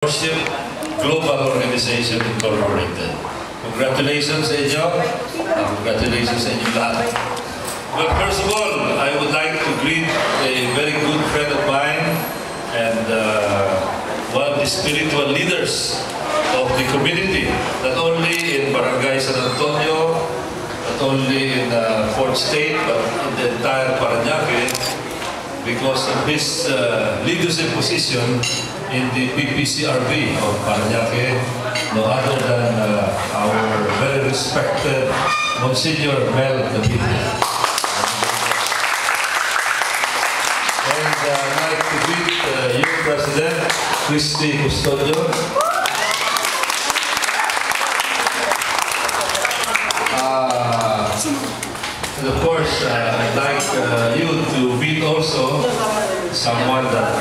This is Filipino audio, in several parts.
Worship Global Organization Incorporated. Congratulations sa inyo. Congratulations sa inyo lahat. Well, first of all, I would like to greet a very good friend of mine and one of the spiritual leaders of the community, not only in Barangay San Antonio, not only in the 4th State, but in the entire Parañaque, because of his leadership position in the PPCRB of Parañaque, no other than our very respected Monsignor Mel David. And I'd like to greet your President, Christy Custodio. And of course, I'd like you to meet also someone that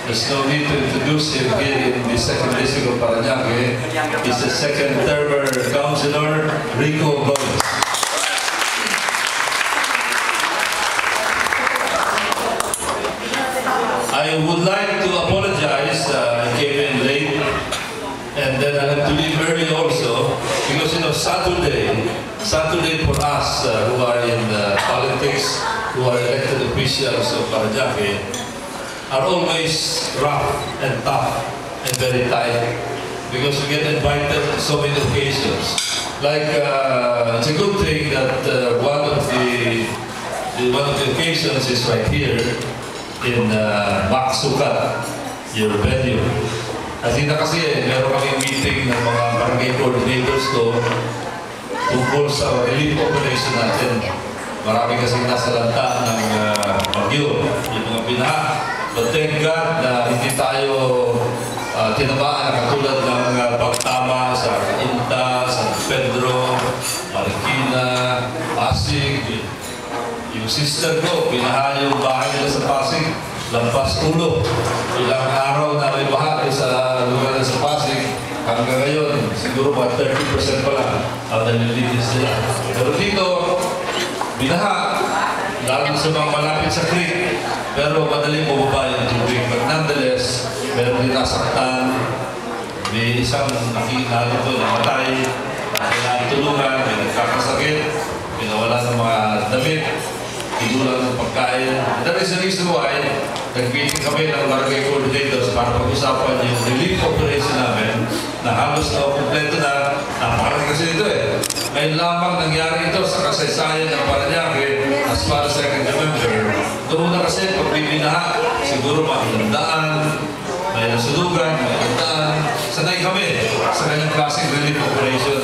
there's no need to introduce him here in the 2nd District of Parañaque. He's the 2nd-termer councilor, Rico Gomez. I would like to apologize. I came in late, and then I have to leave early also, because you know, Saturday for us who are in politics, who are elected officials of Parañaque, are always rough and tough and very tight, because we get invited on so many occasions. Like it's a good thing that one of the occasions is right here in Maksukat, your venue. Kasi meron kaming meeting ng mga barangay coordinators ko tungkol sa relief operation natin. Marami kasing nasa lanta ng bagyo, yung mga binaha. But thank God na hindi tayo tinamaan na katulad ng pagtama sa Cainta, San Pedro, Marikina, Pasig. Yung sister ko, binaha yung bahay nila sa Pasig, lampas ulo. Ilang araw na may bahay sa lugar na sa Pasig. Hanggang ngayon, siguro mga 30% pa lang ang nalilinis nila. Pero dito, binaha, lalo sa mga malapit sa creek, pero madaling bumaba yung tubig. But nonetheless, meron din nasaktan, may isang nakikita ko na matay, kailangan tulungan, may nagkakasakit, pinawala ng mga damit, tinulang ng pagkain. That is the reason why nag-meeting kami ng barangay coordinators para pag-usapan yung relief operation namin na halos na kompleto na. Napakarami kasi ito eh. Ngayon lamang nangyari ito sa kasaysayan ng Parañaque as far as I can remember. Doon na kasi pagbibinaha, siguro makikandaan, may nasudugan, may kandaan. Sanay kami sa kanyang klaseng relief operation.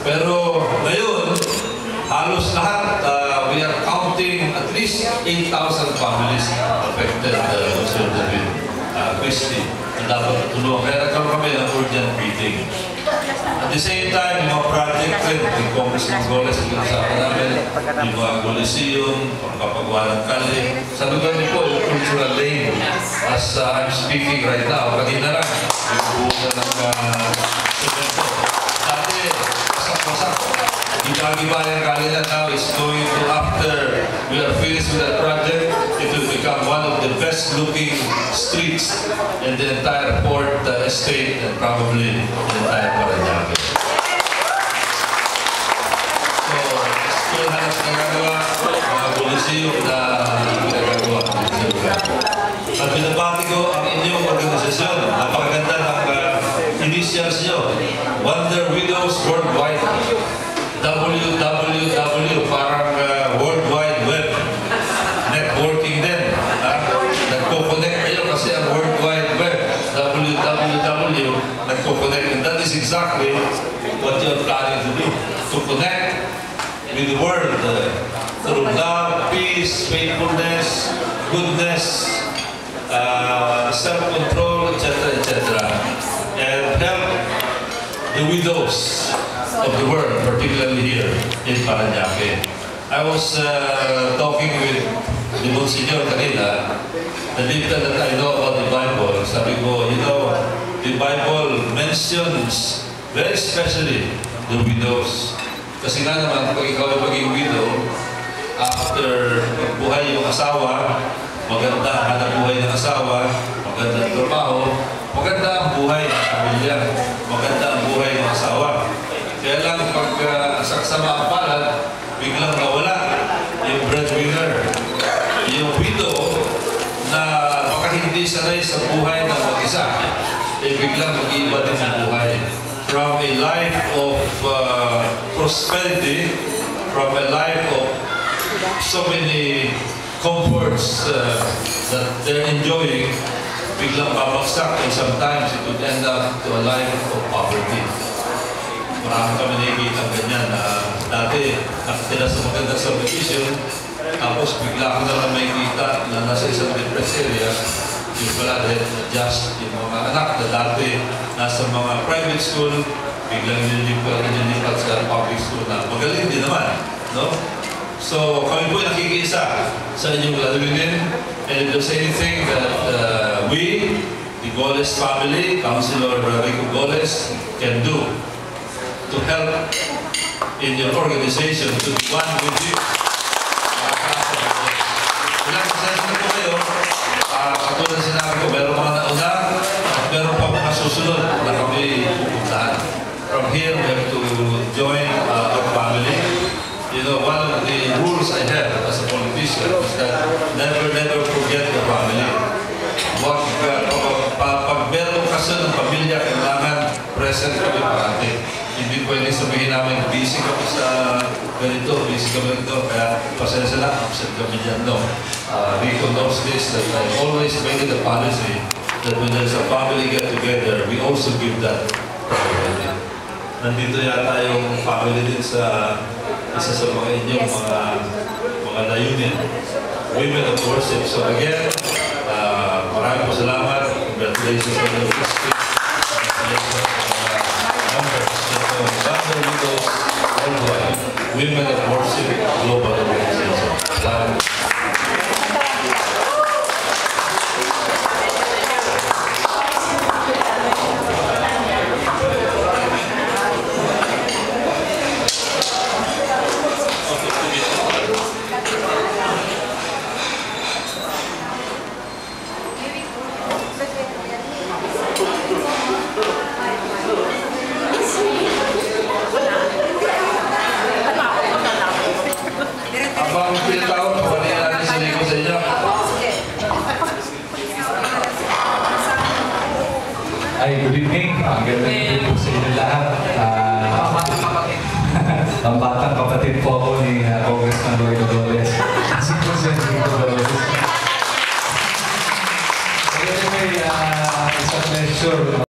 Pero ngayon, halos lahat, we are counting at least 8,000 families affected, Sir David, Christy, na dapat tulungan. Kaya nagkaroon kami ng urgent meeting. At the same time, yung mga project rin, yung Congressman Goles, pinag-usapan namin, yung mga Coliseum, pagpapagawa ng kali. Sa lugar niyo po, yung cultural lane, as I'm speaking right now, kanina lang, yung buong ng semento. Dati, pasak-pasak. Iba-iba yung kanila now is going to, after we are finished with that project, it will become one of the best-looking streets in the entire port estate and probably in the entire Parañaque. So, still hanap nagagawa, mga Coliseum na pinagagawa. At binabati ko ang inyong organisasyon. Napakaganda ng initials nyo. Wonder Widows Worldwide. WWW, parang World Wide Web. Networking din. Nagko-connect kayo kasi ang World Wide Web. WWW, nagko-connect. And that is exactly what you're planning to do. To connect with the world through love, peace, faithfulness, goodness, self-control, etc., etc. And help the widows of the world, particularly here in Parañaque. I was talking with the Monsignor kanina, the little that I know about the Bible. Sabi ko, you know, the Bible mentions very especially the widows. Kasi nga naman, pag ikaw ay maging widow, after buhay yung asawa, maganda hanap buhay ng asawa, magandang trabaho, maganda pamilya. Maganda ang buhay ng asawa. Kaya lang pag saksama ang palad, biglang nawala yung breadwinner. Yung widow na baka hindi sanay sa buhay ng mag-isa, biglang mag-iiba din ang buhay. From a life of prosperity, from a life of so many comforts that they're enjoying, biglang babagsak, and sometimes it would end up to a life of poverty. Marami kami nakikita ng ganyan na dati nakatira sa maganda subdivision, tapos bigla ko na lang may kita na nasa isang depressed area, yung pala just yung mga anak na dati nasa mga private school, biglang nilipat sa public school na magaling din naman, no? So, kami po nakikiisa sa inyong lalawinin, and if there's anything that we, the Goles family, Councilor Rico Goles, can do to help in your organization, to be one with you. Ilang pasensya na po kayo, katulad sinabi ko, meron mga nauna at meron pa mga susunod na kami pupuntahan. From here, we have to join our family. You know, one of the rules I have as a politician is that never forget the family. Pag meron kasi ng pamilya, kailangan present kami parati. Hindi pwede sabihin namin, busy kami sa ganito, busy kami ganito, kaya pasensya na, absent kami dyan, no. Rico knows this, that I always made it a policy that when there's a family get-together, we also give that priority. Nandito yata yung family din sa isa sa mga inyong mga layunin, women of worship. So again, maraming po salamat. Congratulations on your history. Women of Worship Global Organization. Ay, good evening. Ang ganda din po sa inyo lahat. Ang batang kapatid po ako ni Congressman Lloyd Goles. Si Congressman Goles. Kaya may isang measure